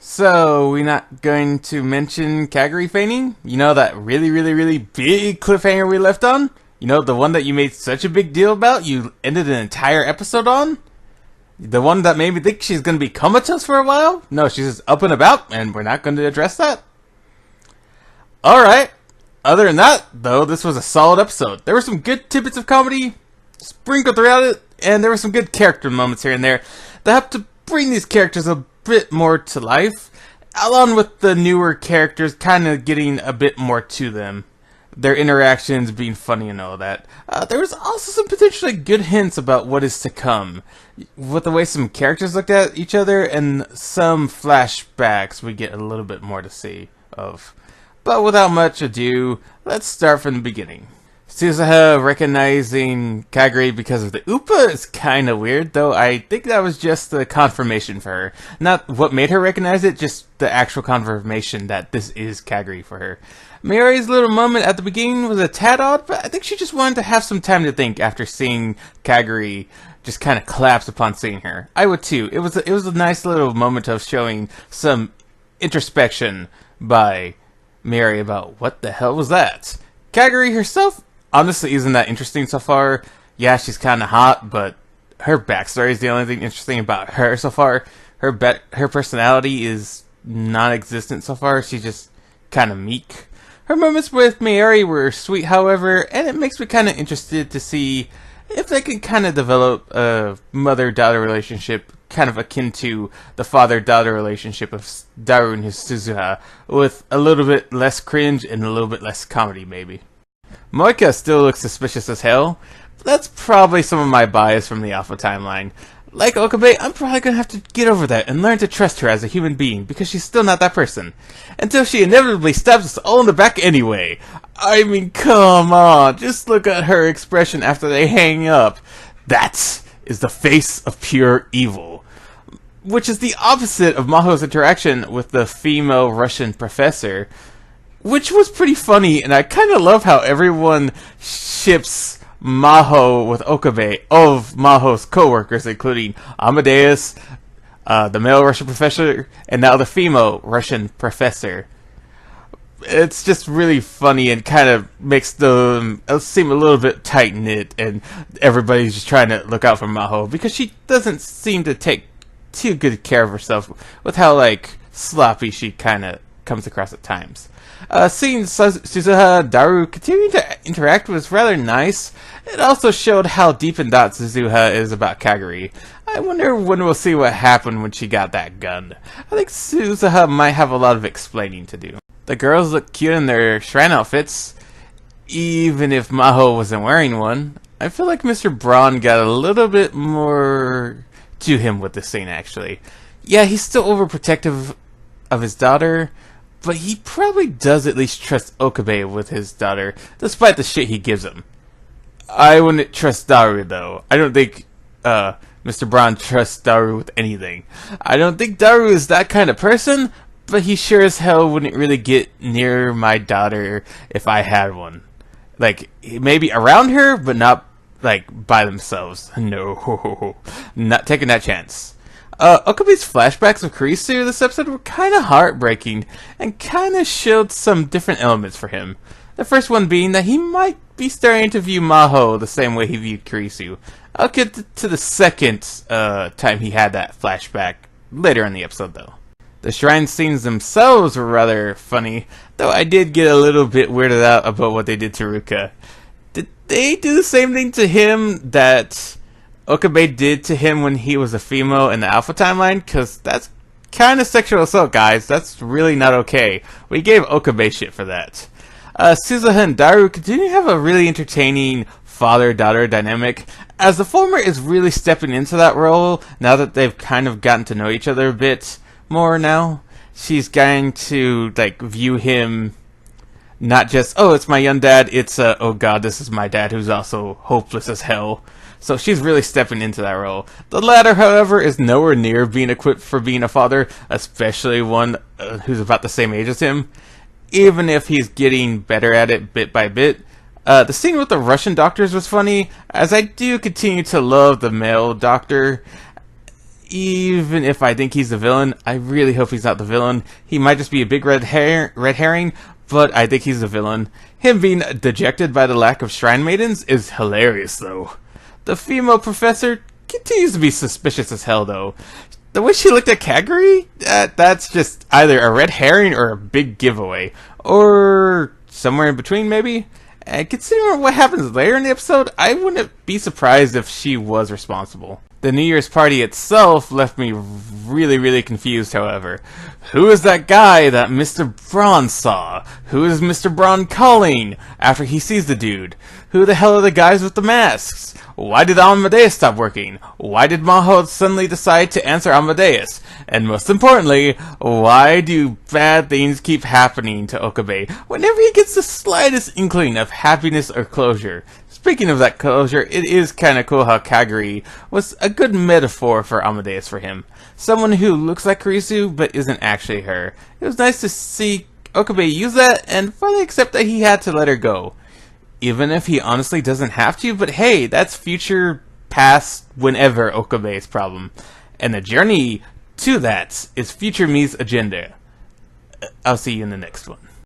So, we're not going to mention Kagari feigning? You know that really big cliffhanger we left on? You know, the one that you made such a big deal about, you ended an entire episode on? The one that made me think she's going to be comatose for a while? No, she's just up and about, and we're not going to address that? Alright. Other than that, though, this was a solid episode. There were some good tidbits of comedy sprinkled throughout it, and there were some good character moments here and there that helped to bring these characters a bit more to life, along with the newer characters kind of getting a bit more to them. Their interactions being funny and all that. There was also some potentially good hints about what is to come, with the way some characters looked at each other and some flashbacks we get a little bit more to see of. But without much ado, let's start from the beginning. Suzuha recognizing Kagari because of the Upa is kinda weird, though I think that was just the confirmation for her. Not what made her recognize it, just the actual confirmation that this is Kagari for her. Mayuri's little moment at the beginning was a tad odd, but I think she just wanted to have some time to think after seeing Kagari just kind of collapse upon seeing her. I would too. It was a nice little moment of showing some introspection by Mayuri about what the hell was that. Kagari herself honestly isn't that interesting so far. Yeah, she's kind of hot, but her backstory is the only thing interesting about her so far. Her personality is non-existent so far. She's just kind of meek. Her moments with Mayuri were sweet, however, and it makes me kind of interested to see if they can kind of develop a mother-daughter relationship kind of akin to the father-daughter relationship of Daru and his Suzuha, with a little bit less cringe and a little bit less comedy, maybe. Moika still looks suspicious as hell, but that's probably some of my bias from the Alpha timeline. Like Okabe, I'm probably gonna have to get over that and learn to trust her as a human being, because she's still not that person. Until she inevitably stabs us all in the back anyway. I mean, come on, just look at her expression after they hang up. That is the face of pure evil. Which is the opposite of Maho's interaction with the female Russian professor, which was pretty funny, and I kind of love how everyone ships Maho with Okabe, of Maho's co-workers, including Amadeus, the male Russian professor, and now the female Russian professor. It's just really funny and kind of makes them seem a little bit tight-knit, and everybody's just trying to look out for Maho, because she doesn't seem to take too good care of herself with how, like, sloppy she kind of comes across at times. Seeing Suzuha Daru continuing to interact was rather nice. It also showed how deep in thought Suzuha is about Kagari. I wonder when we'll see what happened when she got that gun. I think Suzuha might have a lot of explaining to do. The girls look cute in their shrine outfits, even if Maho wasn't wearing one. I feel like Mr. Braun got a little bit more to him with this scene, actually. Yeah, he's still overprotective of his daughter, but he probably does at least trust Okabe with his daughter, despite the shit he gives him. I wouldn't trust Daru, though. I don't think Mr. Braun trusts Daru with anything. I don't think Daru is that kind of person, but he sure as hell wouldn't really get near my daughter if I had one. Like, maybe around her, but not, like, by themselves. No, not taking that chance. Okabe's flashbacks of Kurisu this episode were kind of heartbreaking, and kind of showed some different elements for him. The first one being that he might be starting to view Maho the same way he viewed Kurisu. I'll get to the second time he had that flashback later in the episode, though. The shrine scenes themselves were rather funny, though I did get a little bit weirded out about what they did to Ruka. Did they do the same thing to him that Okabe did to him when he was a female in the Alpha timeline? Because that's kind of sexual assault, guys. That's really not okay. We gave Okabe shit for that. Suzuha and Daru continue to have a really entertaining father-daughter dynamic, as the former is really stepping into that role now that they've kind of gotten to know each other a bit more now. She's going to, like, view him not just, oh, it's my young dad, it's, oh god, this is my dad who's also hopeless as hell. So she's really stepping into that role. The latter, however, is nowhere near being equipped for being a father, especially one who's about the same age as him, even if he's getting better at it bit by bit. The scene with the Russian doctors was funny, as I do continue to love the male doctor, even if I think he's the villain, I really hope he's not the villain. He might just be a big red herring, but I think he's the villain. Him being dejected by the lack of shrine maidens is hilarious, though. The female professor continues to be suspicious as hell, though. The way she looked at Kaguri, that's just either a red herring or a big giveaway. Or somewhere in between, maybe? And considering what happens later in the episode, I wouldn't be surprised if she was responsible. The New Year's party itself left me really confused, however. Who is that guy that Mr. Braun saw? Who is Mr. Braun calling after he sees the dude? Who the hell are the guys with the masks? Why did Amadeus stop working? Why did Maho suddenly decide to answer Amadeus? And most importantly, why do bad things keep happening to Okabe whenever he gets the slightest inkling of happiness or closure? Speaking of that closure, it is kinda cool how Kaguri was a good metaphor for Amadeus for him. Someone who looks like Kurisu, but isn't actually her. It was nice to see Okabe use that, and finally accept that he had to let her go. Even if he honestly doesn't have to, but hey, that's future, past, whenever Okabe's problem. And the journey to that is future me's agenda. I'll see you in the next one.